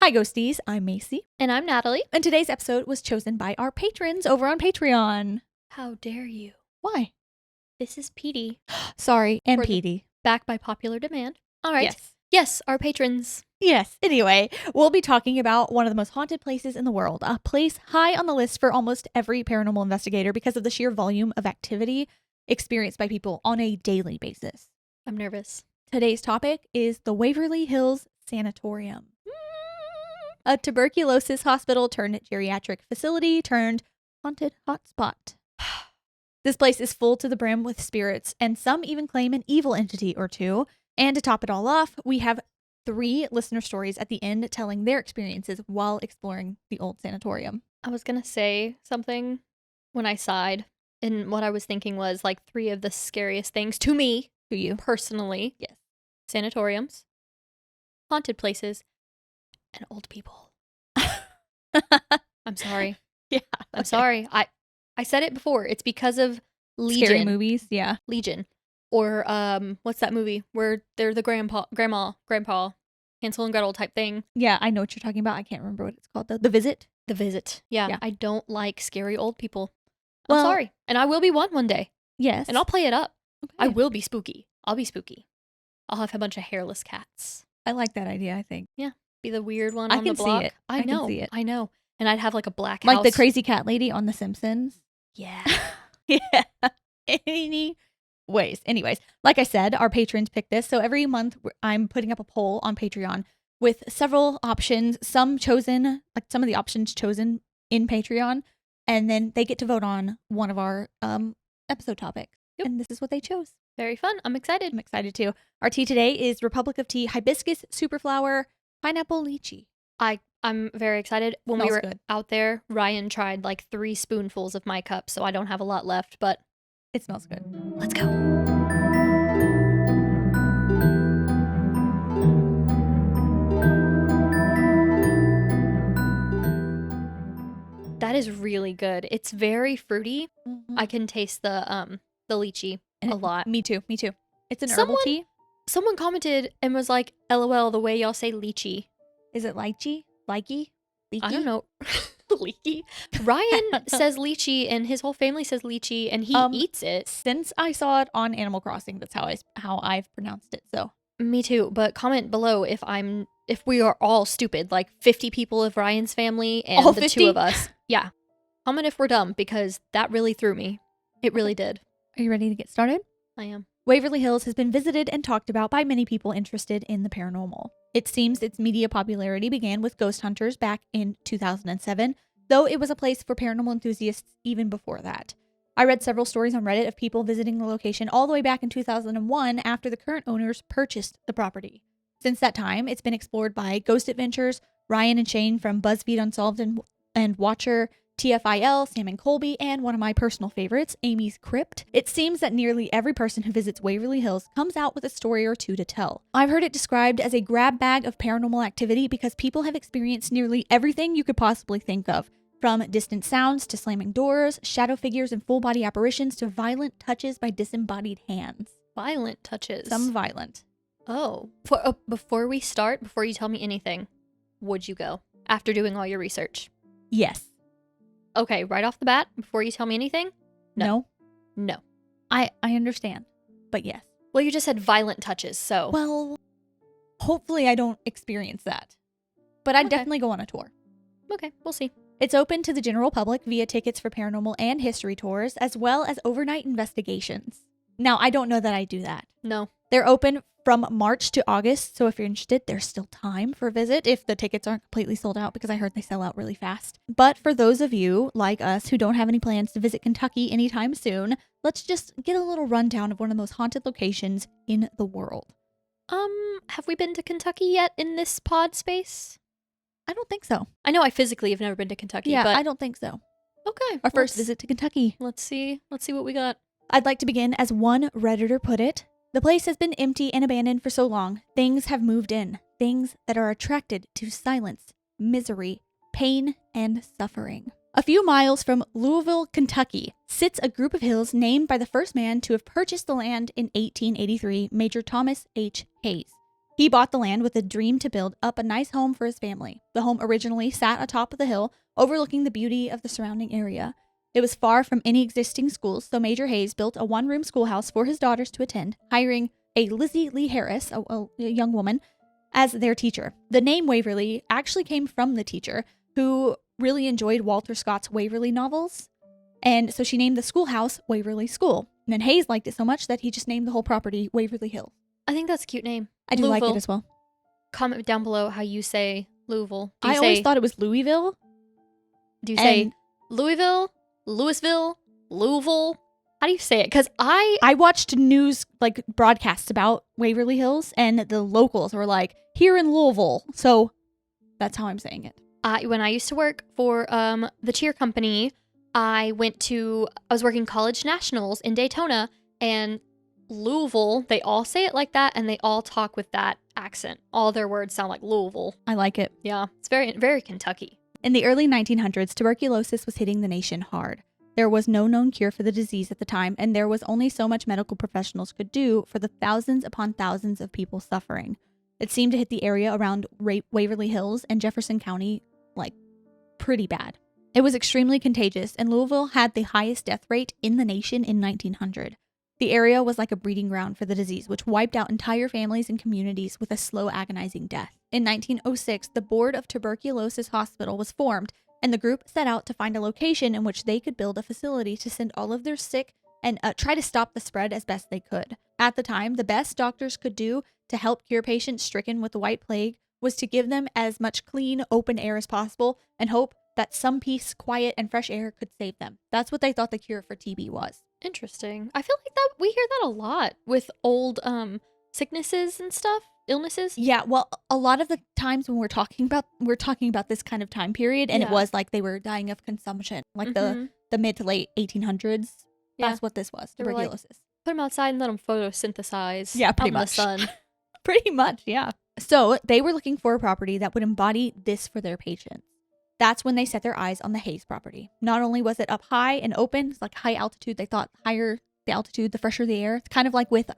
Hi, Ghosties. I'm Macy. And I'm Natalie. And today's episode was chosen by our patrons over on Patreon. How dare you? Why? This is Petey. Sorry, and For the- Petey. Back by popular demand. All right. Yes. Yes, our patrons. Yes. Anyway, we'll be talking about one of the most haunted places in the world, a place high on the list for almost every paranormal investigator because of the sheer volume of activity experienced by people on a daily basis. I'm nervous. Today's topic is the Waverly Hills Sanatorium. A tuberculosis hospital turned geriatric facility turned haunted hotspot. This place is full to the brim with spirits, and some even claim an evil entity or two. And to top it all off, we have 3 listener stories at the end telling their experiences while exploring the old sanatorium. I was going to say something when I sighed, and what I was thinking was like 3 of the scariest things to me, To you. personally. Yes. Sanatoriums, haunted places, and old people. I'm sorry. Yeah. I'm sorry. I said it before. It's because of Legion. Scary movies, yeah. Legion. Or what's that movie where they're the grandpa, Hansel and Gretel type thing? Yeah, I know what you're talking about. I can't remember what it's called though. The Visit? The Visit. Yeah. Yeah. I don't like scary old people. I'm Well- sorry. And I will be one day. Yes. And I'll play it up. Okay. I will be spooky. I'll be spooky. I'll have a bunch of hairless cats. I like that idea, I think. Be the weird one I on can the see block. it. I I can know. see it. I know. And I'd have like a black Like house. the crazy cat lady on The Simpsons. Yeah. Yeah. Anyways, like I said, our patrons picked this. So every month I'm putting up a poll on Patreon with several options, some chosen, like some of the options chosen in Patreon, and then they get to vote on one of our episode topics. Yep. And this is what they chose. Very fun. I'm excited. I'm excited too. Our tea today is Republic of Tea Hibiscus Superflower Pineapple Lychee. I'm very excited. When we Smells were good. out there, Ryan tried like 3 spoonfuls of my cup, so I don't have a lot left, but It smells good. let's go. That is really good. It's very fruity. I can taste the lychee And a lot. Me too. It's an Someone- herbal tea. Someone commented and was like, "LOL, the way y'all say lychee." Is it lychee? Likey? Leaky? I don't know. Leaky. Ryan says lychee, and his whole family says lychee, and he eats it. Since I saw it on Animal Crossing, that's how I've pronounced it. So Me too. But comment below if we are all stupid, like 50 people of Ryan's family and All the 50? 2 of us. Yeah. Comment if we're dumb, because that really threw me. It really did. are you ready to get started? I am. Waverly Hills has been visited and talked about by many people interested in the paranormal. It seems its media popularity began with ghost hunters back in 2007, though it was a place for paranormal enthusiasts even before that. I read several stories on Reddit of people visiting the location all the way back in 2001 after the current owners purchased the property. Since that time, it's been explored by Ghost Adventures, Ryan and Shane from BuzzFeed Unsolved and Watcher, TFIL, Sam and Colby, and one of my personal favorites, Amy's Crypt. It seems that nearly every person who visits Waverly Hills comes out with a story or two to tell. I've heard it described as a grab bag of paranormal activity because people have experienced nearly everything you could possibly think of, from distant sounds to slamming doors, shadow figures and full body apparitions to violent touches by disembodied hands. Violent touches. Some violent. Oh. Before we start, before you tell me anything, would you go? After doing all your research. Yes. Okay, right off the bat, before you tell me anything? No. No. I understand, but yes. Well, you just said violent touches, so. Well, hopefully I don't experience that. But I'd Okay. definitely go on a tour. Okay, we'll see. It's open to the general public via tickets for paranormal and history tours, as well as overnight investigations. Now, I don't know that I do that. No. They're open from March to August, so if you're interested, there's still time for a visit if the tickets aren't completely sold out, because I heard they sell out really fast. But for those of you, like us, who don't have any plans to visit Kentucky anytime soon, let's just get a little rundown of one of the most haunted locations in the world. Have we been to Kentucky yet in this pod space? I don't think so. I know I physically have never been to Kentucky, Yeah, but I don't think so. okay. Our first visit to Kentucky. Let's see what we got. I'd like to begin as one Redditor put it. The place has been empty and abandoned for so long. Things have moved in. Things that are attracted to silence, misery, pain, and suffering. A few miles from Louisville, Kentucky, sits a group of hills named by the first man to have purchased the land in 1883, Major Thomas H. Hayes. He bought the land with a dream to build up a nice home for his family. The home originally sat atop of the hill, overlooking the beauty of the surrounding area. It was far from any existing schools, so Major Hayes built a one-room schoolhouse for his daughters to attend, hiring a Lizzie Lee Harris, a young woman, as their teacher. The name Waverly actually came from the teacher, who really enjoyed Walter Scott's Waverly novels, and so she named the schoolhouse Waverly School. And then Hayes liked it so much that he just named the whole property Waverly Hills. I think that's a cute name. I do like Louisville. it as well. Comment down below how you say Louisville. Do you I always thought it was Louisville. Do you say and- Louisville, Louisville, Louisville? How do you say it? Because I watched news like broadcasts about Waverly Hills, and the locals were like, here in Louisville. So that's how I'm saying it. When I used to work for the cheer company, I was working college nationals in Daytona, and Louisville, they all say it like that, and they all talk with that accent. All their words sound like Louisville. I like it. Yeah, it's very, very Kentucky. In the early 1900s, tuberculosis was hitting the nation hard. There was no known cure for the disease at the time, and there was only so much medical professionals could do for the thousands upon thousands of people suffering. It seemed to hit the area around Waverly Hills and Jefferson County like pretty bad. It was extremely contagious, and Louisville had the highest death rate in the nation in 1900. The area was like a breeding ground for the disease, which wiped out entire families and communities with a slow, agonizing death. In 1906, the Board of Tuberculosis Hospital was formed, and the group set out to find a location in which they could build a facility to send all of their sick and try to stop the spread as best they could. At the time, the best doctors could do to help cure patients stricken with the White Plague was to give them as much clean, open air as possible and hope that some peace, quiet, and fresh air could save them. That's what they thought the cure for TB was. Interesting. I feel like that we hear that a lot with old sicknesses and stuff, illnesses. Yeah, well, a lot of the times when we're talking about this kind of time period, and it was like they were dying of consumption, like the mid to late 1800s. Yeah. That's what this was, They were like, tuberculosis. put them outside and let them photosynthesize. Yeah, pretty out in the much. sun. Pretty much, yeah. So they were looking for a property that would embody this for their patients. That's when they set their eyes on the Hayes property. Not only was it up high and open, it's like high altitude, they thought higher the altitude, the fresher the air. It's kind of like with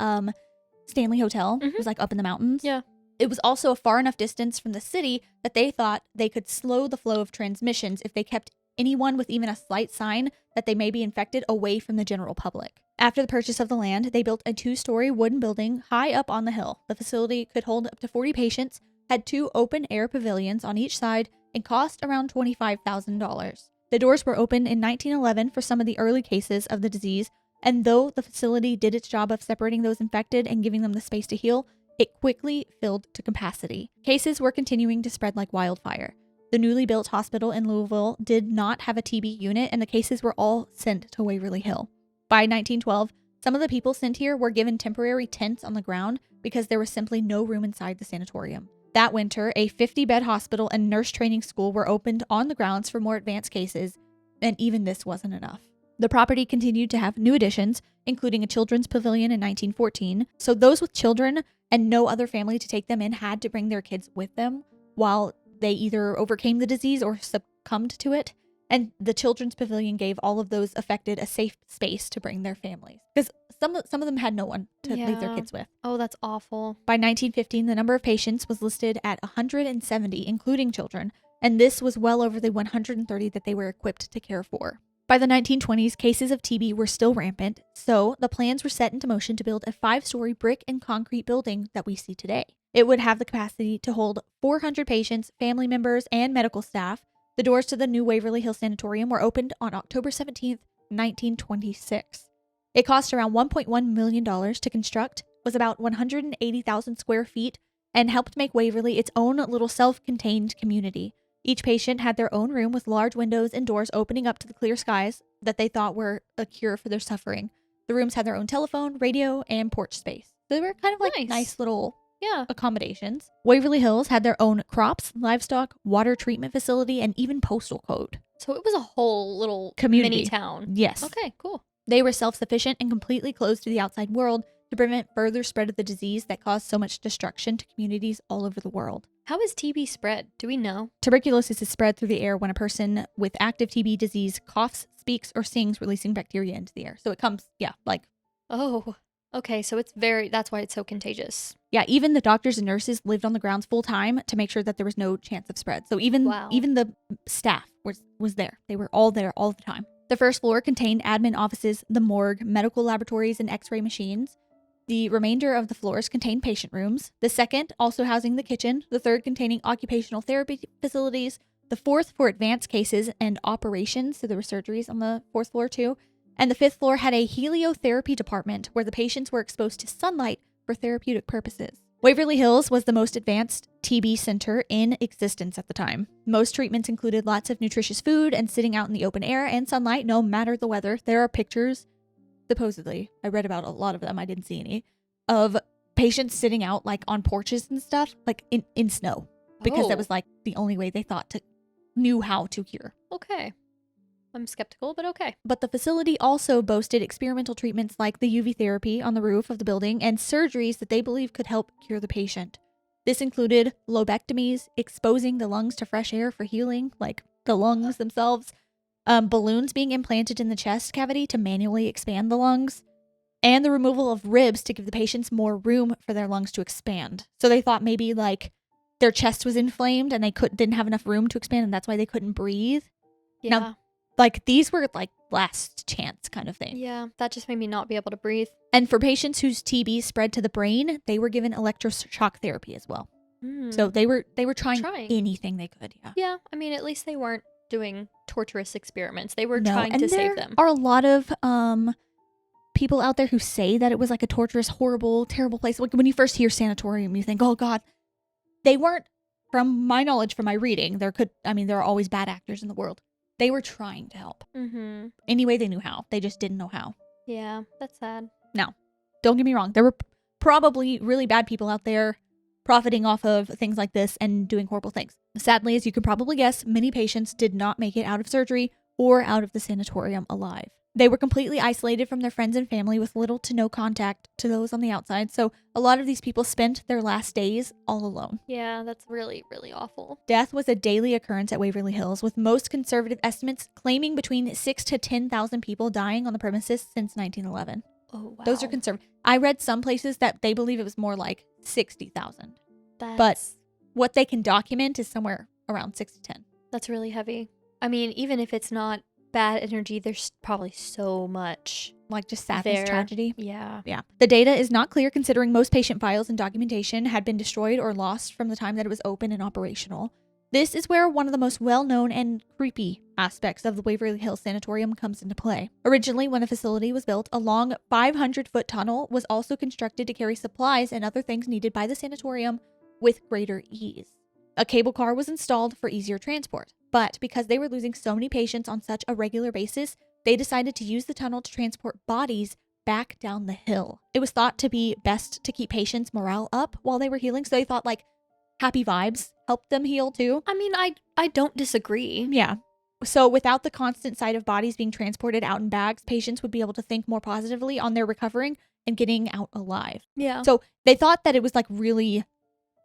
Stanley Hotel. It was like up in the mountains. Yeah. It was also a far enough distance from the city that they thought they could slow the flow of transmissions if they kept anyone with even a slight sign that they may be infected away from the general public. After the purchase of the land, they built a 2-story wooden building high up on the hill. The facility could hold up to 40 patients, had 2 open-air pavilions on each side, and cost around $25,000. The doors were opened in 1911 for some of the early cases of the disease, and though the facility did its job of separating those infected and giving them the space to heal, it quickly filled to capacity. Cases were continuing to spread like wildfire. The newly built hospital in Louisville did not have a TB unit, and the cases were all sent to Waverly Hill. By 1912, some of the people sent here were given temporary tents on the ground because there was simply no room inside the sanatorium. That winter, a 50-bed hospital and nurse training school were opened on the grounds for more advanced cases, and even this wasn't enough. The property continued to have new additions, including a children's pavilion in 1914, so those with children and no other family to take them in had to bring their kids with them while they either overcame the disease or succumbed to it, and the children's pavilion gave all of those affected a safe space to bring their families, because some of them had no one to leave their kids with. Oh, that's awful. By 1915, the number of patients was listed at 170, including children, and this was well over the 130 that they were equipped to care for. By the 1920s, cases of TB were still rampant, so the plans were set into motion to build a 5-story brick and concrete building that we see today. It would have the capacity to hold 400 patients, family members, and medical staff. The doors to the new Waverly Hill Sanatorium were opened on October 17th, 1926. It cost around $1.1 million to construct, was about 180,000 square feet, and helped make Waverly its own little self-contained community. Each patient had their own room with large windows and doors opening up to the clear skies that they thought were a cure for their suffering. The rooms had their own telephone, radio, and porch space. They were kind of like nice little accommodations. Waverly Hills had their own crops, livestock, water treatment facility, and even postal code. So it was a whole little Community. mini town. Yes. Okay, cool. They were self-sufficient and completely closed to the outside world to prevent further spread of the disease that caused so much destruction to communities all over the world. How is TB spread? Do we know? Tuberculosis is spread through the air when a person with active TB disease coughs, speaks, or sings, releasing bacteria into the air. So it comes, Oh, okay. So that's why it's so contagious. Yeah, even the doctors and nurses lived on the grounds full time to make sure that there was no chance of spread. So even the staff was there. They were all there all the time. The first floor contained admin offices, the morgue, medical laboratories, and x-ray machines. The remainder of the floors contained patient rooms. The second also housing the kitchen. The third containing occupational therapy facilities. The fourth for advanced cases and operations. So there were surgeries on the fourth floor too. And the fifth floor had a heliotherapy department where the patients were exposed to sunlight for therapeutic purposes. Waverly Hills was the most advanced TB center in existence at the time. Most treatments included lots of nutritious food and sitting out in the open air and sunlight, no matter the weather. There are pictures, supposedly, I read about a lot of them, I didn't see any, of patients sitting out like on porches and stuff, like in snow, because that was like the only way they knew how to cure. Okay. I'm skeptical, but okay. But the facility also boasted experimental treatments like the UV therapy on the roof of the building and surgeries that they believed could help cure the patient. This included lobectomies, exposing the lungs to fresh air for healing, like the lungs themselves, balloons being implanted in the chest cavity to manually expand the lungs, and the removal of ribs to give the patients more room for their lungs to expand. So they thought maybe like their chest was inflamed and they didn't have enough room to expand, and that's why they couldn't breathe. Yeah. Now, like, these were, like, last chance kind of thing. Yeah, that just made me not be able to breathe. And for patients whose TB spread to the brain, they were given electroshock therapy as well. So they were trying anything they could, yeah. Yeah, I mean, at least they weren't doing torturous experiments. They were trying to save them. There are a lot of people out there who say that it was, like, a torturous, horrible, terrible place. Like, when you first hear sanatorium, you think, oh, God. They weren't, from my knowledge, from my reading, there are always bad actors in the world. They were trying to help. Mm-hmm. Any way they knew how. They just didn't know how. Yeah, that's sad. Now, don't get me wrong. There were probably really bad people out there profiting off of things like this and doing horrible things. Sadly, as you can probably guess, many patients did not make it out of surgery or out of the sanatorium alive. They were completely isolated from their friends and family with little to no contact to those on the outside, so a lot of these people spent their last days all alone. Yeah, that's really, really awful. Death was a daily occurrence at Waverly Hills, with most conservative estimates claiming between 6,000 to 10,000 people dying on the premises since 1911. Oh, wow. Those are conservative. I read some places that they believe it was more like 60,000. But what they can document is somewhere around 6 to 10. That's really heavy. I mean, even if it's not bad energy, there's probably so much, like, just sadness, tragedy. Yeah. The data is not clear, considering most patient files and documentation had been destroyed or lost from the time that it was open and operational. This is where one of the most well-known and creepy aspects of the Waverly Hills Sanatorium comes into play. Originally, when the facility was built, a long 500-foot tunnel was also constructed to carry supplies and other things needed by the sanatorium with greater ease. A cable car was installed for easier transport, but because they were losing so many patients on such a regular basis, they decided to use the tunnel to transport bodies back down the hill. It was thought to be best to keep patients' morale up while they were healing, so they thought, like, happy vibes helped them heal too. I mean, I don't disagree. Yeah. So without the constant sight of bodies being transported out in bags, patients would be able to think more positively on their recovering and getting out alive. Yeah. So they thought that it was, like, really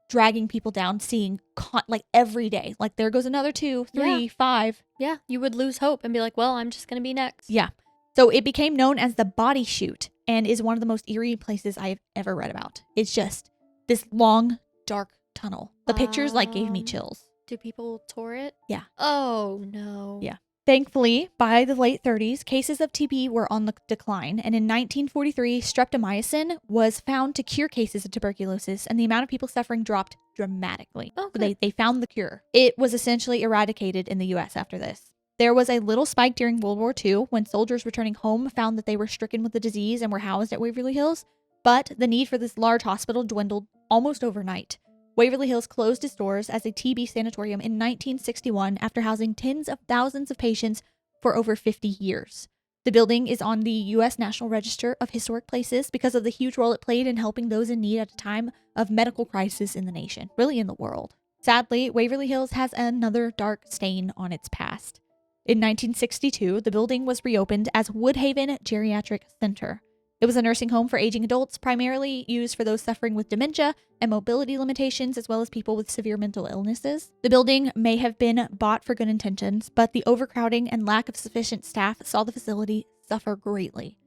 dragging people down, seeing like every day, like, there goes another 2, 3, 5. Yeah, you would lose hope and be like, well, I'm just gonna be next. Yeah. So it became known as the body chute and is one of the most eerie places I've ever read about. It's just this long, dark tunnel. The pictures, like, gave me chills. Do people tour it? Yeah. Oh, no. Yeah. Thankfully, by the late 30s, cases of TB were on the decline, and in 1943, streptomycin was found to cure cases of tuberculosis, and the amount of people suffering dropped dramatically. Okay. They found the cure. It was essentially eradicated in the U.S. after this. There was a little spike during World War II when soldiers returning home found that they were stricken with the disease and were housed at Waverly Hills, but the need for this large hospital dwindled almost overnight. Waverly Hills closed its doors as a TB sanatorium in 1961 after housing tens of thousands of patients for over 50 years. The building is on the U.S. National Register of Historic Places because of the huge role it played in helping those in need at a time of medical crisis in the nation, really in the world. Sadly, Waverly Hills has another dark stain on its past. In 1962, the building was reopened as Woodhaven Geriatric Center. It was a nursing home for aging adults, primarily used for those suffering with dementia and mobility limitations, as well as people with severe mental illnesses. The building may have been bought for good intentions, but the overcrowding and lack of sufficient staff saw the facility suffer greatly.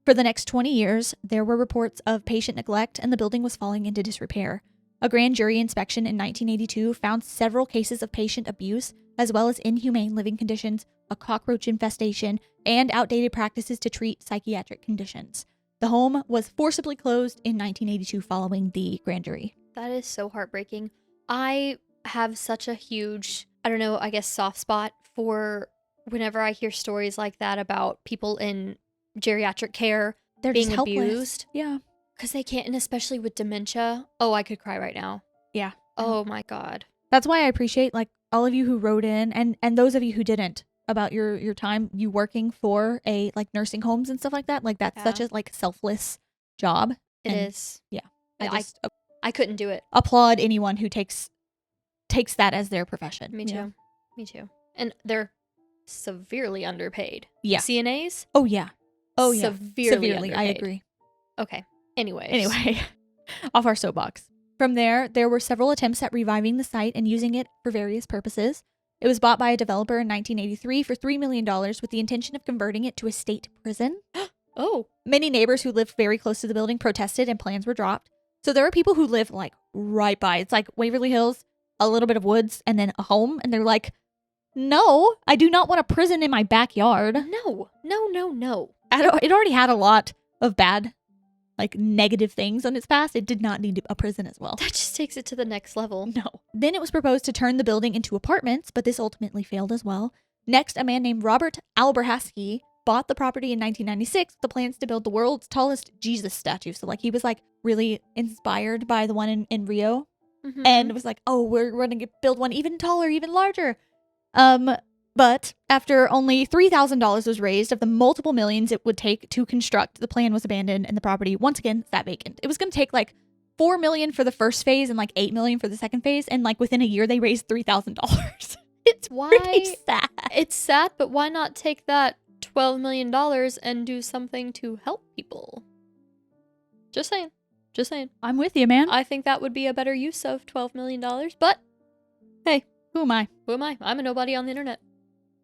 For the next 20 years, there were reports of patient neglect and the building was falling into disrepair. A grand jury inspection in 1982 found several cases of patient abuse, as well as inhumane living conditions, a cockroach infestation, and outdated practices to treat psychiatric conditions. The home was forcibly closed in 1982 following the grand jury. That is so heartbreaking. I have such a huge, I don't know, I guess soft spot for whenever I hear stories like that about people in geriatric care They're being just helpless. abused. Yeah. Because they can't, and especially with dementia. Oh, I could cry right now. Yeah. Oh my God. That's why I appreciate like all of you who wrote in and those of you who didn't about your time you working for a like nursing homes and stuff like that. Like that's such a like selfless job. It is. Yeah. I couldn't do it. Applaud anyone who takes that as their profession. Me too. Yeah. Me too. And they're severely underpaid. Yeah. CNAs? Oh yeah. Oh yeah. Severely underpaid. I agree. Okay. Anyways. Anyway, off our soapbox. From there were several attempts at reviving the site and using it for various purposes. It was bought by a developer in 1983 for $3 million with the intention of converting it to a state prison. Oh. Many neighbors who lived very close to the building protested and plans were dropped. So there are people who live like right by. It's like Waverly Hills, a little bit of woods, and then a home. And they're like, no, I do not want a prison in my backyard. No. It already had a lot of bad, like negative things on its past. It did not need a prison as well. That just takes it to the next level. No. Then it was proposed to turn the building into apartments, but this ultimately failed as well. Next, a man named Robert Alberhaski bought the property in 1996 with the plans to build the world's tallest Jesus statue. So like he was like really inspired by the one in Rio and was like, oh, we're going to build one even taller, even larger. But after only $3,000 was raised of the multiple millions it would take to construct, the plan was abandoned and the property once again sat vacant. It was going to take like $4 million for the first phase and like $8 million for the second phase, and like within a year they raised $3,000. It's pretty sad. It's sad, but why not take that $12 million and do something to help people? Just saying. I'm with you, man. I think that would be a better use of $12 million, but hey, Who am I? I'm a nobody on the internet.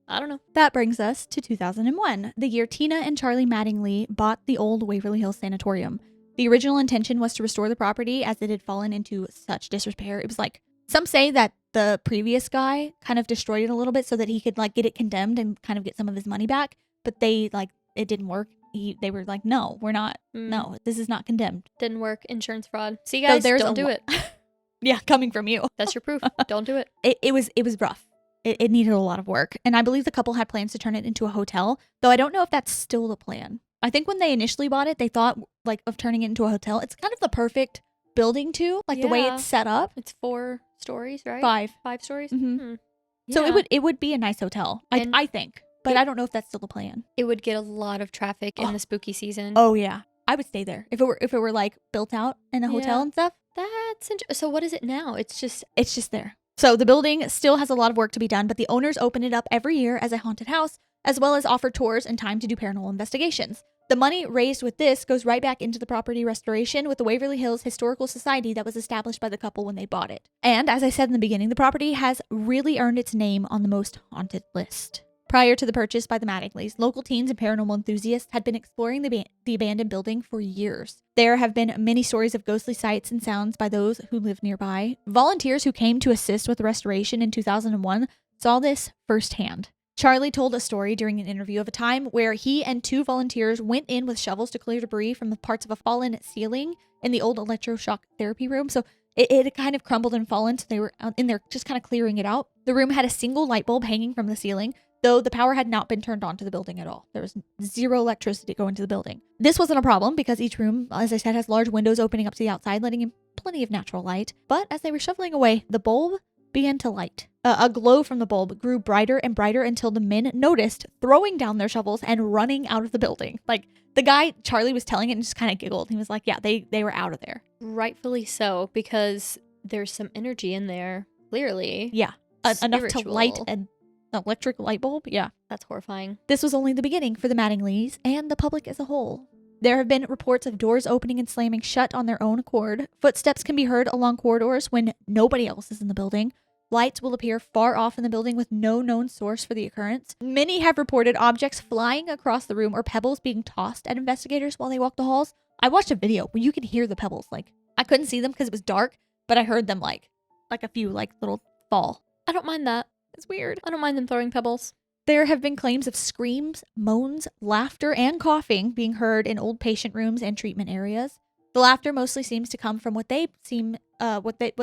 I don't know. That brings us to 2001, the year Tina and Charlie Mattingly bought the old Waverly Hills Sanatorium. The original intention was to restore the property as it had fallen into such disrepair. It was like, some say that the previous guy kind of destroyed it a little bit so that he could like get it condemned and kind of get some of his money back, but it didn't work. They were like, no, we're not. No, this is not condemned. Didn't work. Insurance fraud. See, guys, don't do it. Yeah, coming from you. That's your proof. Don't do it. It was rough. It needed a lot of work. And I believe the couple had plans to turn it into a hotel, though I don't know if that's still the plan. I think when they initially bought it, they thought like of turning it into a hotel. It's kind of the perfect building too, like the way it's set up. It's 4 stories, right? 5. 5 stories? Mm-hmm. So it would be a nice hotel, I think. But I don't know if that's still the plan. It would get a lot of traffic in the spooky season. Oh yeah. I would stay there. If it were like built out in a hotel and stuff. That's interesting. So what is it now? It's just there. So the building still has a lot of work to be done, but the owners open it up every year as a haunted house, as well as offer tours and time to do paranormal investigations. The money raised with this goes right back into the property restoration with the Waverly Hills Historical Society that was established by the couple when they bought it. And as I said in the beginning, the property has really earned its name on the most haunted list. Prior to the purchase by the Mattingleys, local teens and paranormal enthusiasts had been exploring the abandoned building for years. There have been many stories of ghostly sights and sounds by those who live nearby. Volunteers who came to assist with the restoration in 2001 saw this firsthand. Charlie told a story during an interview of a time where he and 2 volunteers went in with shovels to clear debris from the parts of a fallen ceiling in the old electroshock therapy room. So it had kind of crumbled and fallen, so they were in there just kind of clearing it out. The room had a single light bulb hanging from the ceiling, though the power had not been turned on to the building at all. There was zero electricity going to the building. This wasn't a problem because each room, as I said, has large windows opening up to the outside, letting in plenty of natural light. But as they were shoveling away, the bulb began to light. A glow from the bulb grew brighter and brighter until the men noticed throwing down their shovels and running out of the building. Like, the guy, Charlie, was telling it and just kind of giggled. He was like, yeah, they were out of there. Rightfully so, because there's some energy in there, clearly. Yeah, enough to light an electric light bulb. Yeah. That's horrifying. This was only the beginning for the Mattingleys and the public as a whole. There have been reports of doors opening and slamming shut on their own accord. Footsteps can be heard along corridors when nobody else is in the building. Lights will appear far off in the building with no known source for the occurrence. Many have reported objects flying across the room or pebbles being tossed at investigators while they walk the halls. I watched a video where you could hear the pebbles. Like, I couldn't see them because it was dark, but I heard them like a few like little fall. I don't mind that. It's weird. I don't mind them throwing pebbles. There have been claims of screams, moans, laughter, and coughing being heard in old patient rooms and treatment areas. The laughter mostly seems to come from what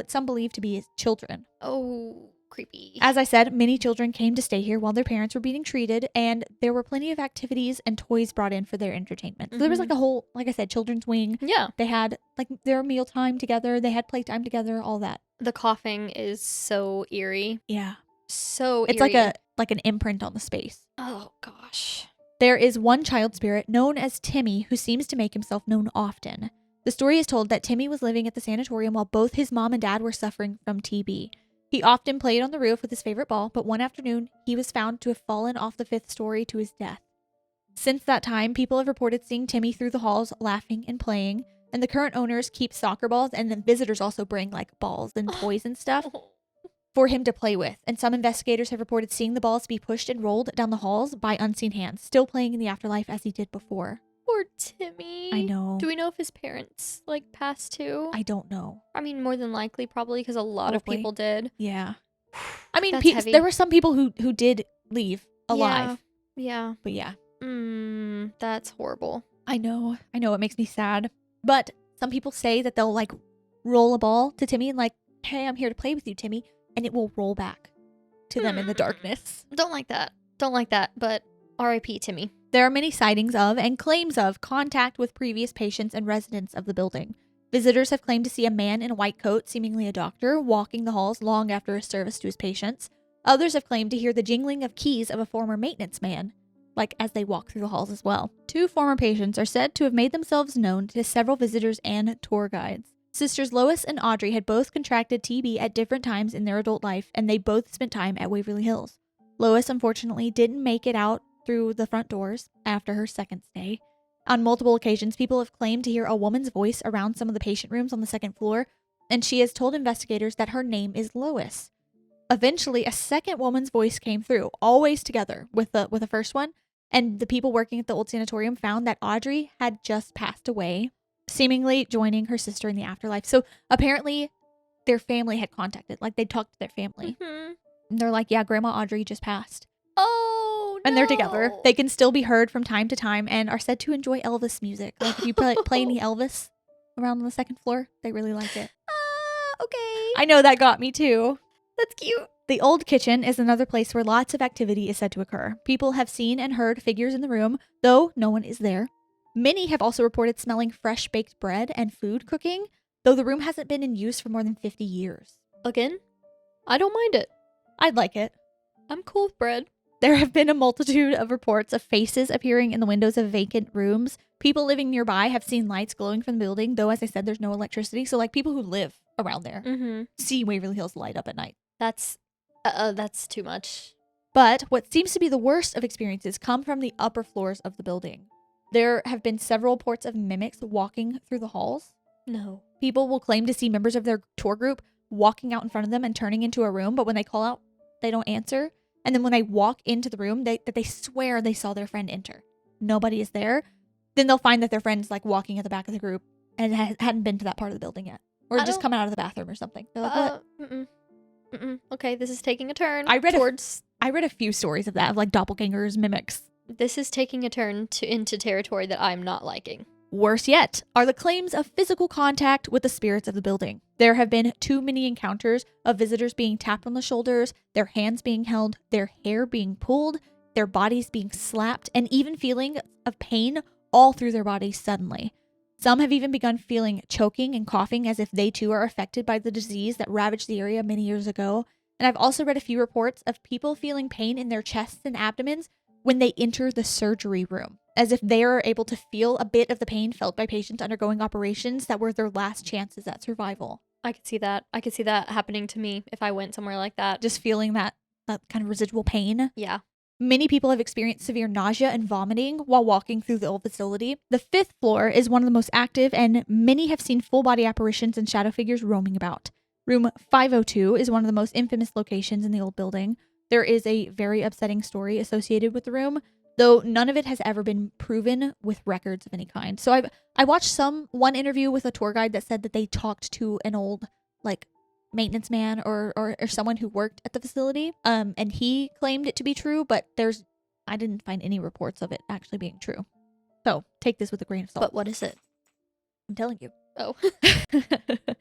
some believe to be children. Oh, creepy. As I said, many children came to stay here while their parents were being treated, and there were plenty of activities and toys brought in for their entertainment. So there was like a whole, like I said, children's wing. Yeah. They had like their meal time together. They had playtime together, all that. The coughing is so eerie. Yeah. So It's eerie. like an imprint on the space. Oh, gosh. There is one child spirit known as Timmy who seems to make himself known often. The story is told that Timmy was living at the sanatorium while both his mom and dad were suffering from TB. He often played on the roof with his favorite ball, but one afternoon, he was found to have fallen off the 5th story to his death. Since that time, people have reported seeing Timmy through the halls laughing and playing, and the current owners keep soccer balls, and then visitors also bring like balls and toys and stuff for him to play with. And some investigators have reported seeing the balls be pushed and rolled down the halls by unseen hands, still playing in the afterlife as he did before. Poor Timmy. I know. Do we know if his parents like passed too? I don't know. I mean, more than likely, probably, because a lot of Probably. people did. Yeah. I mean, That's heavy. there were some people who did leave alive. Yeah. But yeah. That's horrible. I know. It makes me sad. But some people say that they'll like roll a ball to Timmy and like, hey, I'm here to play with you, Timmy. And it will roll back to them in the darkness. Don't like that. But R.I.P. Timmy. There are many sightings of and claims of contact with previous patients and residents of the building. Visitors have claimed to see a man in a white coat, seemingly a doctor, walking the halls long after his service to his patients. Others have claimed to hear the jingling of keys of a former maintenance man, like as they walk through the halls as well. 2 former patients are said to have made themselves known to several visitors and tour guides. Sisters Lois and Audrey had both contracted TB at different times in their adult life, and they both spent time at Waverly Hills. Lois, unfortunately, didn't make it out through the front doors after her second stay. On multiple occasions, people have claimed to hear a woman's voice around some of the patient rooms on the 2nd floor, and she has told investigators that her name is Lois. Eventually, a second woman's voice came through, always together with the first one, and the people working at the old sanatorium found that Audrey had just passed away, seemingly joining her sister in the afterlife. So apparently, their family had contacted, like they talked to their family. Mm-hmm. And they're like, yeah, Grandma Audrey just passed. Oh, no. And they're together. They can still be heard from time to time and are said to enjoy Elvis music. Like if you play any Elvis around on the 2nd floor, they really like it. Okay. I know that got me too. That's cute. The old kitchen is another place where lots of activity is said to occur. People have seen and heard figures in the room, though no one is there. Many have also reported smelling fresh baked bread and food cooking, though the room hasn't been in use for more than 50 years. Again, I don't mind it. I'd like it. I'm cool with bread. There have been a multitude of reports of faces appearing in the windows of vacant rooms. People living nearby have seen lights glowing from the building, though, as I said, there's no electricity. So, like, people who live around there see Waverly Hills light up at night. That's too much. But what seems to be the worst of experiences come from the upper floors of the building. There have been several reports of mimics walking through the halls. No. People will claim to see members of their tour group walking out in front of them and turning into a room, but when they call out, they don't answer. And then when they walk into the room, they swear they saw their friend enter. Nobody is there. Then they'll find that their friend's like walking at the back of the group and hadn't been to that part of the building yet. Or just coming out of the bathroom or something. They're like, what? Okay, this is taking a turn. I read a few stories of that, of like doppelgangers, mimics. This is taking a turn into territory that I'm not liking. Worse yet are the claims of physical contact with the spirits of the building. There have been too many encounters of visitors being tapped on the shoulders, their hands being held, their hair being pulled, their bodies being slapped, and even feeling of pain all through their bodies suddenly. Some have even begun feeling choking and coughing as if they too are affected by the disease that ravaged the area many years ago. And I've also read a few reports of people feeling pain in their chests and abdomens when they enter the surgery room, as if they are able to feel a bit of the pain felt by patients undergoing operations that were their last chances at survival. I could see that. I could see that happening to me if I went somewhere like that. Just feeling that kind of residual pain. Yeah. Many people have experienced severe nausea and vomiting while walking through the old facility. The 5th floor is one of the most active, and many have seen full-body apparitions and shadow figures roaming about. Room 502 is one of the most infamous locations in the old building. There is a very upsetting story associated with the room, though none of it has ever been proven with records of any kind. So I watched one interview with a tour guide that said that they talked to an old like maintenance man or someone who worked at the facility, and he claimed it to be true, but I didn't find any reports of it actually being true. So take this with a grain of salt. But what is it? I'm telling you. Oh.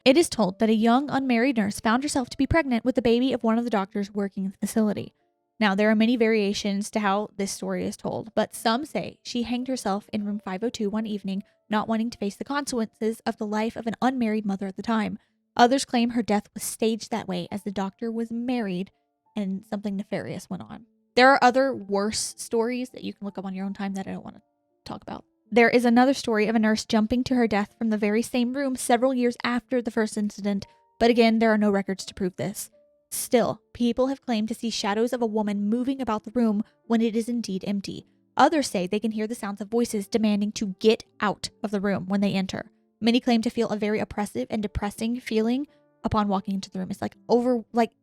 It is told that a young unmarried nurse found herself to be pregnant with the baby of one of the doctors working in the facility. Now, there are many variations to how this story is told, but some say she hanged herself in room 502 one evening, not wanting to face the consequences of the life of an unmarried mother at the time. Others claim her death was staged that way as the doctor was married and something nefarious went on. There are other worse stories that you can look up on your own time that I don't want to talk about. There is another story of a nurse jumping to her death from the very same room several years after the first incident, but again, there are no records to prove this. Still, people have claimed to see shadows of a woman moving about the room when it is indeed empty. Others say they can hear the sounds of voices demanding to get out of the room when they enter. Many claim to feel a very oppressive and depressing feeling upon walking into the room. It's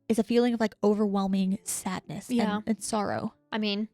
it's a feeling of like overwhelming sadness and sorrow. I mean,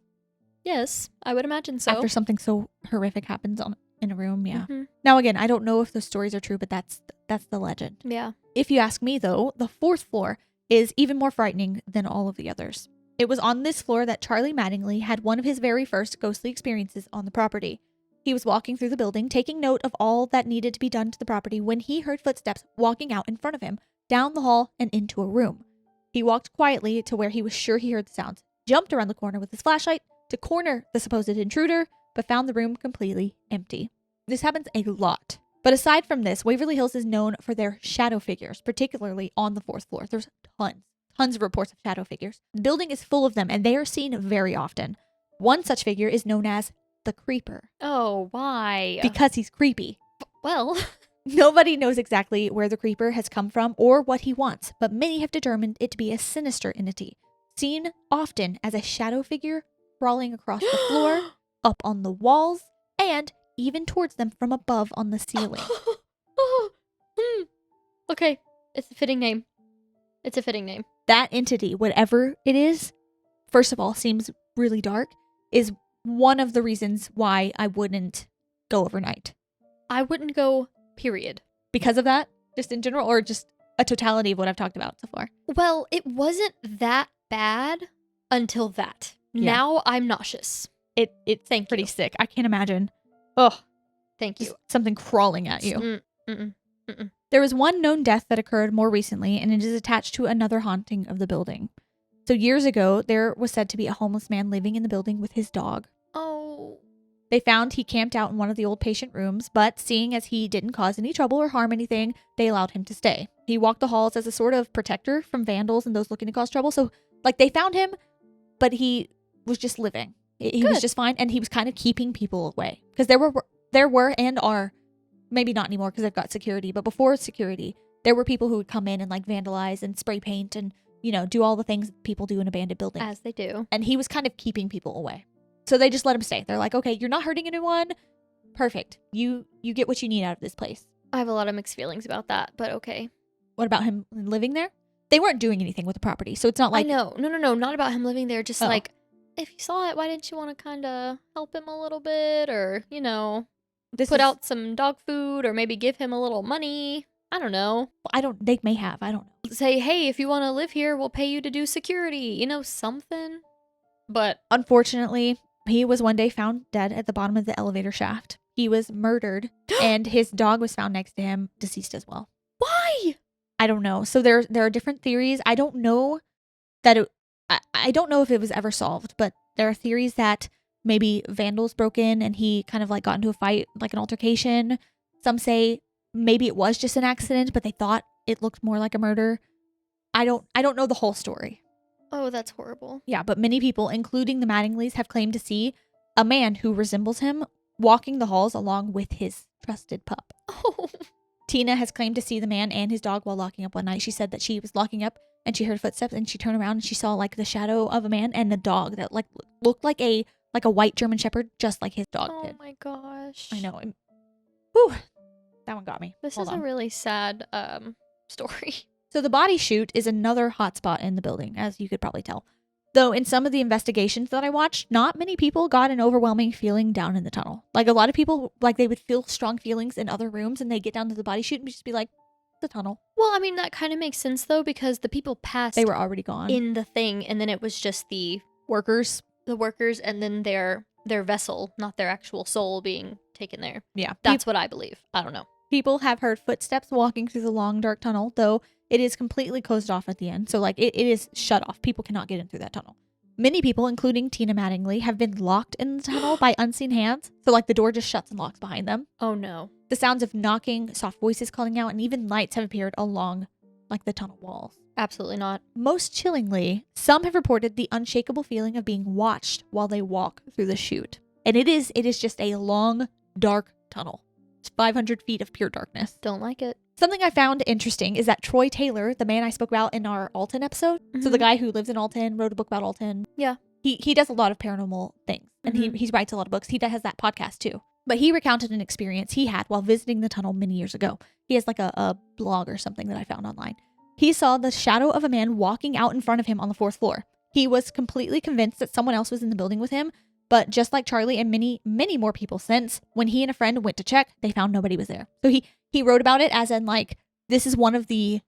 yes, I would imagine so. After something so horrific happens in a room, yeah. Mm-hmm. Now again, I don't know if those stories are true, but that's the legend. Yeah. If you ask me though, the fourth floor is even more frightening than all of the others. It was on this floor that Charlie Mattingly had one of his very first ghostly experiences on the property. He was walking through the building, taking note of all that needed to be done to the property when he heard footsteps walking out in front of him, down the hall and into a room. He walked quietly to where he was sure he heard the sounds, jumped around the corner with his flashlight to corner the supposed intruder, but found the room completely empty. This happens a lot. But aside from this, Waverly Hills is known for their shadow figures, particularly on the fourth floor. There's tons of reports of shadow figures. The building is full of them, and they are seen very often. One such figure is known as the Creeper. Oh, why? Because he's creepy. Well, nobody knows exactly where the Creeper has come from or what he wants, but many have determined it to be a sinister entity, seen often as a shadow figure crawling across the floor, up on the walls, and even towards them from above on the ceiling. Okay, it's a fitting name. That entity, whatever it is, first of all, seems really dark, is one of the reasons why I wouldn't go overnight. I wouldn't go, period. Because of that? Just in general, or just a totality of what I've talked about so far? Well, it wasn't that bad until that. Yeah. Now I'm nauseous. It's pretty sick. I can't imagine. Oh, thank you. Something crawling at you. There was one known death that occurred more recently, and it is attached to another haunting of the building. So years ago, there was said to be a homeless man living in the building with his dog. Oh. They found he camped out in one of the old patient rooms, but seeing as he didn't cause any trouble or harm anything, they allowed him to stay. He walked the halls as a sort of protector from vandals and those looking to cause trouble. So, they found him, but he was just living. He was just fine, and he was kind of keeping people away. Because there were and are, maybe not anymore because they've got security, but before security, there were people who would come in and vandalize and spray paint and, do all the things people do in abandoned buildings. As they do. And he was kind of keeping people away. So they just let him stay. They're like, okay, you're not hurting anyone. Perfect. You get what you need out of this place. I have a lot of mixed feelings about that, but okay. What about him living there? They weren't doing anything with the property, so it's not like... I know. No, not about him living there. Just if you saw it, why didn't you want to kind of help him a little bit? Or, put out some dog food or maybe give him a little money. I don't know. They may have. I don't know. Say, hey, if you want to live here, we'll pay you to do security. Something. But unfortunately, he was one day found dead at the bottom of the elevator shaft. He was murdered and his dog was found next to him, deceased as well. Why? I don't know. So there are different theories. I don't know that I don't know if it was ever solved, but there are theories that maybe vandals broke in and he kind of got into a fight, like an altercation. Some say maybe it was just an accident, but they thought it looked more like a murder. I don't know the whole story. Oh, that's horrible. Yeah, but many people, including the Mattingleys, have claimed to see a man who resembles him walking the halls along with his trusted pup. Oh. Tina has claimed to see the man and his dog while locking up one night. She said that she was locking up and she heard footsteps and she turned around and she saw the shadow of a man and a dog that looked like a white German Shepherd, just like his dog did. Oh my gosh. I know. Whew. That one got me. This is a really sad story. So the body chute is another hotspot in the building, as you could probably tell. Though in some of the investigations that I watched, not many people got an overwhelming feeling down in the tunnel. Like a lot of people, like they would feel strong feelings in other rooms and they get down to the body chute and just be like, the tunnel. Well, I mean, that kind of makes sense though, because the people passed They were already gone. in the thing, and then it was just the workers, and then their vessel, not their actual soul, being taken there. Yeah. That's what I believe. I don't know. People have heard footsteps walking through the long, dark tunnel, though it is completely closed off at the end. So, like, it is shut off. People cannot get in through that tunnel. Many people, including Tina Mattingly, have been locked in the tunnel by unseen hands. So, like, the door just shuts and locks behind them. Oh, no. The sounds of knocking, soft voices calling out, and even lights have appeared along, like, the tunnel walls. Absolutely not. Most chillingly, some have reported the unshakable feeling of being watched while they walk through the chute. And it is just a long, dark tunnel. It's 500 feet of pure darkness. Don't like it. Something I found interesting is that Troy Taylor, the man I spoke about in our Alton episode, so the guy who lives in Alton, wrote a book about Alton. Yeah. He does a lot of paranormal things, and he writes a lot of books. He has that podcast too. But he recounted an experience he had while visiting the tunnel many years ago. He has like a blog or something that I found online. He saw the shadow of a man walking out in front of him on the 4th floor. He was completely convinced that someone else was in the building with him, but just like Charlie and many, many more people since, when he and a friend went to check, they found nobody was there. So he wrote about it as in like, this is one of the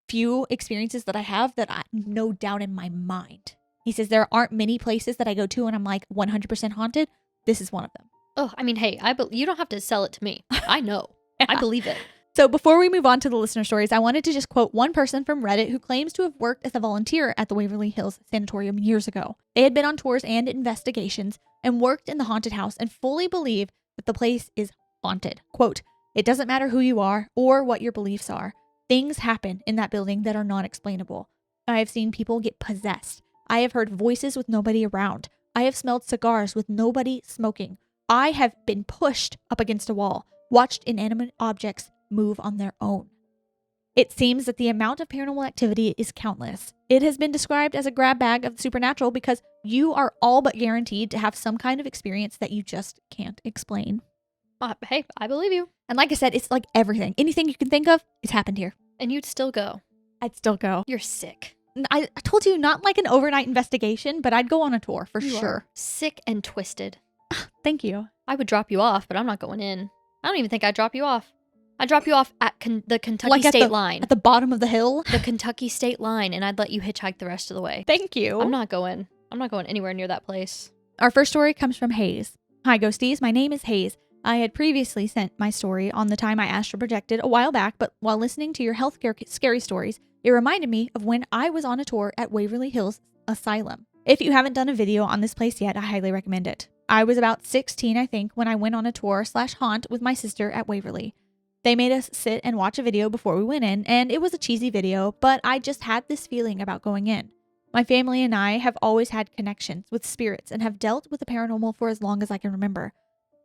few experiences that I have that I no doubt in my mind. He says there aren't many places that I go to and I'm like 100% haunted. This is one of them. Oh, I mean, hey, you don't have to sell it to me. I know. I believe it. So before we move on to the listener stories, I wanted to just quote one person from Reddit who claims to have worked as a volunteer at the Waverly Hills Sanatorium years ago. They had been on tours and investigations and worked in the haunted house and fully believe that the place is haunted. Quote, "It doesn't matter who you are or what your beliefs are. Things happen in that building that are not explainable. I have seen people get possessed. I have heard voices with nobody around. I have smelled cigars with nobody smoking. I have been pushed up against a wall, watched inanimate objects move on their own." It seems that the amount of paranormal activity is countless. It has been described as a grab bag of the supernatural because you are all but guaranteed to have some kind of experience that you just can't explain. Hey, I believe you. And like I said, it's like everything. Anything you can think of, it's happened here. And you'd still go. I'd still go. You're sick. I told you, not like an overnight investigation, but I'd go on a tour for You sure. are sick and twisted. Thank you. I would drop you off, but I'm not going in. I don't even think I'd drop you off. I'd drop you off at the Kentucky Like state line. At the bottom of the hill? The Kentucky state line, and I'd let you hitchhike the rest of the way. Thank you. I'm not going anywhere near that place. Our first story comes from Hayes. "Hi, Ghosties. My name is Hayes. I had previously sent my story on the time I astral projected a while back, but while listening to your healthcare scary stories, it reminded me of when I was on a tour at Waverly Hills Asylum. If you haven't done a video on this place yet, I highly recommend it. I was about 16, I think, when I went on a tour/haunt with my sister at Waverly. They made us sit and watch a video before we went in, and it was a cheesy video, but I just had this feeling about going in. My family and I have always had connections with spirits and have dealt with the paranormal for as long as I can remember.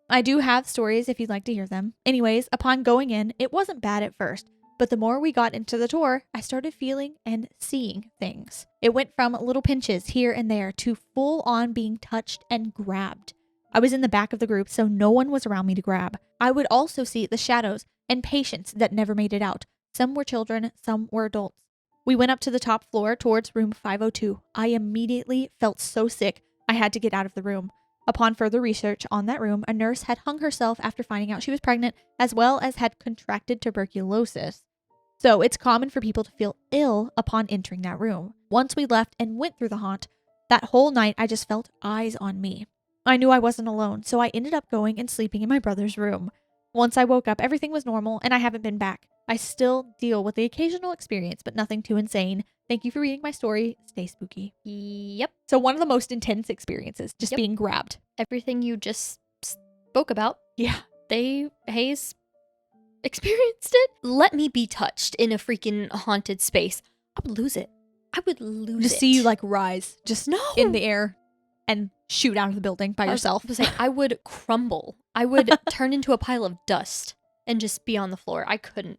I do have stories if you'd like to hear them. Anyways, upon going in, it wasn't bad at first, but the more we got into the tour, I started feeling and seeing things. It went from little pinches here and there to full on being touched and grabbed. I was in the back of the group, so no one was around me to grab. I would also see the shadows and patients that never made it out. Some were children, some were adults. We went up to the top floor towards room 502. I immediately felt so sick, I had to get out of the room. Upon further research on that room, a nurse had hung herself after finding out she was pregnant, as well as had contracted tuberculosis. So it's common for people to feel ill upon entering that room. Once we left and went through the haunt, that whole night I just felt eyes on me. I knew I wasn't alone, so I ended up going and sleeping in my brother's room. Once I woke up, everything was normal, and I haven't been back. I still deal with the occasional experience, but nothing too insane. Thank you for reading my story. Stay spooky." Yep. So one of the most intense experiences, just being grabbed. Everything you just spoke about. Yeah. Hayes experienced it. Let me be touched in a freaking haunted space. I would lose it. Just see you like rise, just in the air and shoot out of the building by yourself. I would crumble. I would turn into a pile of dust and just be on the floor. I could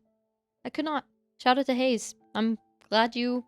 not. Shout out to Hayes. I'm glad you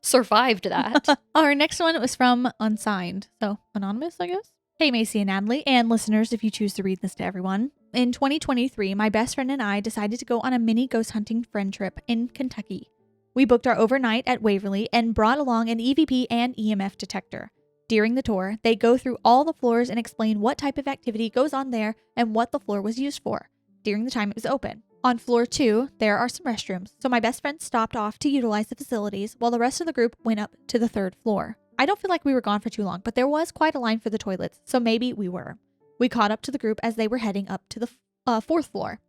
survived that. Our next one was from Unsigned, so anonymous, I guess. "Hey, Macy and Natalie, and listeners, if you choose to read this to everyone. In 2023, my best friend and I decided to go on a mini ghost hunting friend trip in Kentucky. We booked our overnight at Waverly and brought along an EVP and EMF detector. During the tour, they go through all the floors and explain what type of activity goes on there and what the floor was used for during the time it was open. On floor 2, there are some restrooms, so my best friend stopped off to utilize the facilities while the rest of the group went up to the 3rd floor. I don't feel like we were gone for too long, but there was quite a line for the toilets, so maybe we were. We caught up to the group as they were heading up to the 4th floor.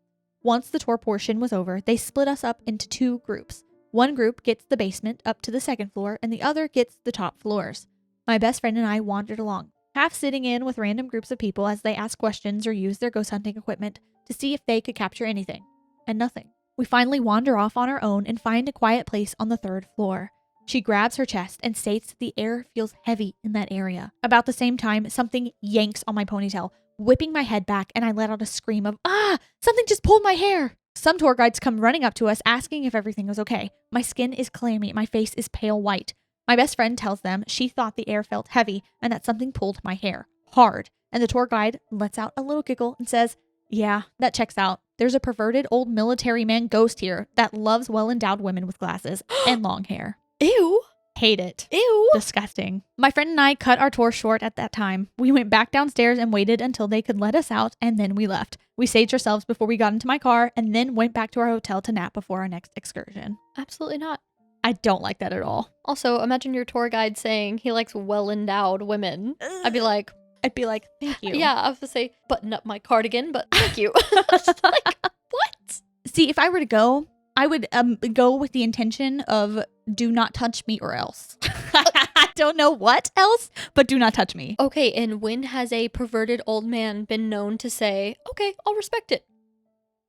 Once the tour portion was over, they split us up into 2 groups. One group gets the basement up to the 2nd floor, and the other gets the top floors. My best friend and I wandered along, half sitting in with random groups of people as they asked questions or used their ghost hunting equipment to see if they could capture anything. And nothing. We finally wander off on our own and find a quiet place on the 3rd floor. She grabs her chest and states that the air feels heavy in that area. About the same time, something yanks on my ponytail, whipping my head back, and I let out a scream of, "Ah! Something just pulled my hair!" Some tour guides come running up to us asking if everything was okay. My skin is clammy, my face is pale white. My best friend tells them she thought the air felt heavy and that something pulled my hair. Hard. And the tour guide lets out a little giggle and says, "Yeah, that checks out. There's a perverted old military man ghost here that loves well-endowed women with glasses and long hair." Ew. Hate it. Ew. Disgusting. My friend and I cut our tour short at that time. We went back downstairs and waited until they could let us out, and then we left. We saged ourselves before we got into my car and then went back to our hotel to nap before our next excursion. Absolutely not. I don't like that at all. Also, imagine your tour guide saying he likes well-endowed women. I'd be like, thank you. yeah, I was to say, button up my cardigan, but thank you. Like, what? See, if I were to go, I would go with the intention of do not touch me or else. I don't know what else, but do not touch me. Okay, and when has a perverted old man been known to say, okay, I'll respect it?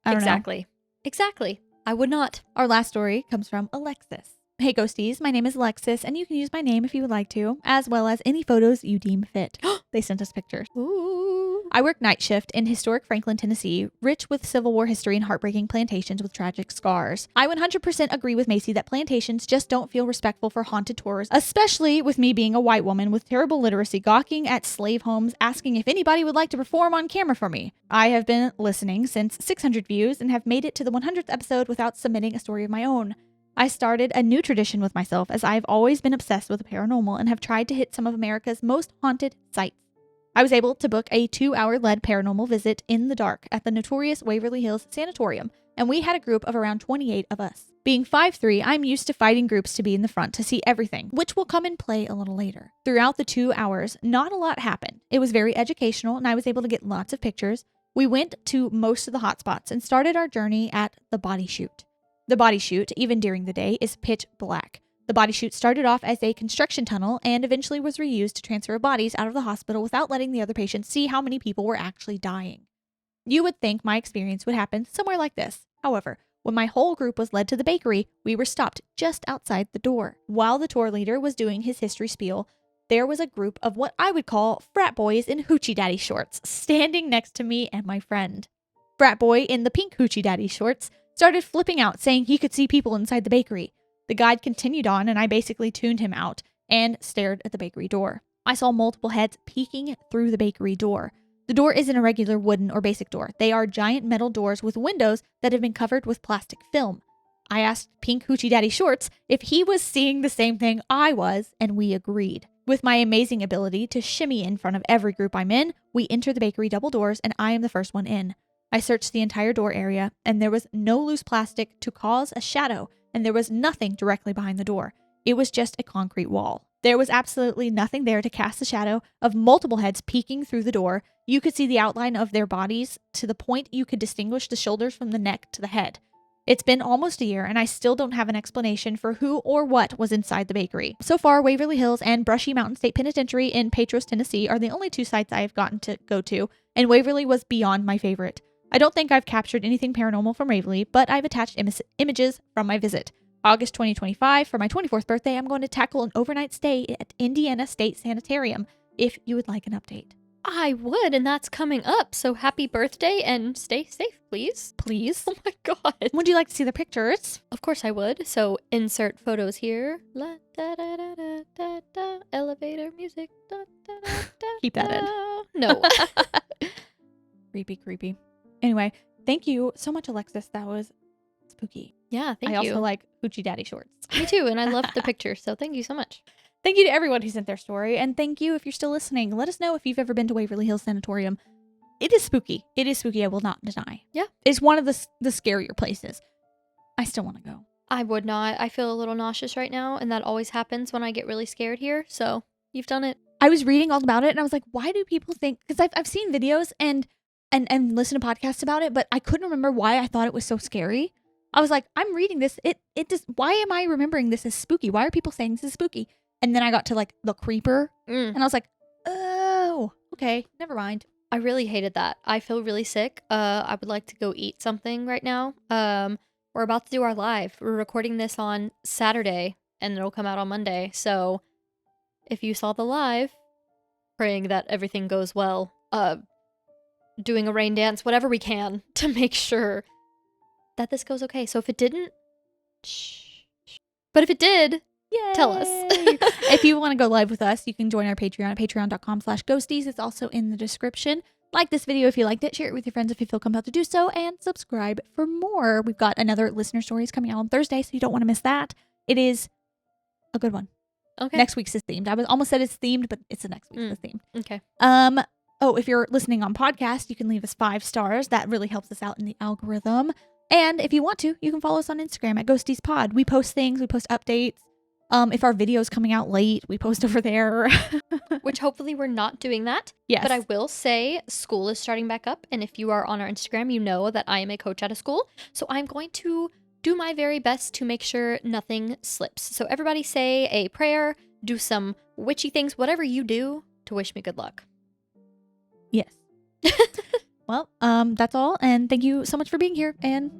I don't know. Exactly. I would not. Our last story comes from Alexis. Hey Ghosties, my name is Alexis, and you can use my name if you would like to, as well as any photos you deem fit. They sent us pictures. Ooh. I work night shift in historic Franklin, Tennessee, rich with Civil War history and heartbreaking plantations with tragic scars. I 100% agree with Macy that plantations just don't feel respectful for haunted tours, especially with me being a white woman with terrible literacy gawking at slave homes asking if anybody would like to perform on camera for me. I have been listening since 600 views and have made it to the 100th episode without submitting a story of my own. I started a new tradition with myself as I've always been obsessed with the paranormal and have tried to hit some of America's most haunted sites. I was able to book a 2-hour lead paranormal visit in the dark at the notorious Waverly Hills Sanatorium, and we had a group of around 28 of us. Being 5'3", I'm used to fighting groups to be in the front to see everything, which will come in play a little later. Throughout the 2 hours, not a lot happened. It was very educational, and I was able to get lots of pictures. We went to most of the hotspots and started our journey at the body chute. The body chute, even during the day, is pitch black. The body chute started off as a construction tunnel and eventually was reused to transfer bodies out of the hospital without letting the other patients see how many people were actually dying. You would think my experience would happen somewhere like this. However, when my whole group was led to the bakery, we were stopped just outside the door. While the tour leader was doing his history spiel, there was a group of what I would call frat boys in hoochie daddy shorts standing next to me and my friend. Frat boy in the pink hoochie daddy shorts started flipping out, saying he could see people inside the bakery. The guide continued on, and I basically tuned him out and stared at the bakery door. I saw multiple heads peeking through the bakery door. The door isn't a regular wooden or basic door. They are giant metal doors with windows that have been covered with plastic film. I asked Pink Hoochie Daddy Shorts if he was seeing the same thing I was, and we agreed. With my amazing ability to shimmy in front of every group I'm in, we enter the bakery double doors, and I am the first one in. I searched the entire door area, and there was no loose plastic to cause a shadow, and there was nothing directly behind the door. It was just a concrete wall. There was absolutely nothing there to cast the shadow of multiple heads peeking through the door. You could see the outline of their bodies to the point you could distinguish the shoulders from the neck to the head. It's been almost a year, and I still don't have an explanation for who or what was inside the bakery. So far, Waverly Hills and Brushy Mountain State Penitentiary in Petros, Tennessee are the only 2 sites I have gotten to go to, and Waverly was beyond my favorite. I don't think I've captured anything paranormal from Waverly, but I've attached images from my visit. August 2025, for my 24th birthday, I'm going to tackle an overnight stay at Indiana State Sanitarium, if you would like an update. I would, and that's coming up. So happy birthday and stay safe, please. Please. Oh my god. Would you like to see the pictures? Of course I would. So insert photos here. La da da da da da da. Elevator music. Da da da da. Keep that in. No. Creepy. Anyway, thank you so much, Alexis. That was spooky. Yeah, thank I you. also like Hoochie Daddy shorts. Me too, and I loved the picture, so thank you so much. Thank you to everyone who sent their story, and thank you if you're still listening. Let us know if you've ever been to Waverly Hills Sanatorium. It is spooky. It is spooky, I will not deny. Yeah. It's one of the scarier places. I still want to go. I would not. I feel a little nauseous right now, and that always happens when I get really scared here, so you've done it. I was reading all about it, and I was like, why do people think... Because I've seen videos and listened to podcasts about it, but I couldn't remember why I thought it was so scary. I was like, I'm reading this. It just... Why am I remembering this as spooky? Why are people saying this is spooky? And then I got to, like, the creeper, and I was like, oh, okay, never mind. I really hated that. I feel really sick. I would like to go eat something right now. We're about to do our live. We're recording this on Saturday, and it'll come out on Monday. So if you saw the live, praying that everything goes well, doing a rain dance, whatever we can to make sure that this goes okay. So if it didn't, shh. But if it did, Yay. tell us. If you want to go live with us, you can join our Patreon at patreon.com/ghosties. It's also in the description. Like this video if you liked it, share it with your friends if you feel compelled to do so, and subscribe for more. We've got another listener stories coming out on Thursday, so you don't want to miss that. It is a good one. Okay. Next week's is themed. I was almost said it's themed, but it's the next week's is themed. Okay. Oh, if you're listening on podcast, you can leave us 5 stars. That really helps us out in the algorithm. And if you want to, you can follow us on Instagram at Ghosties Pod. We post things, we post updates. If our video's coming out late, we post over there. Which hopefully we're not doing that. Yes. But I will say school is starting back up. And if you are on our Instagram, you know that I am a coach at a school. So I'm going to do my very best to make sure nothing slips. So everybody say a prayer, do some witchy things, whatever you do to wish me good luck. Yes. Well, that's all. And thank you so much for being here. And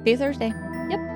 see you Thursday. Yep.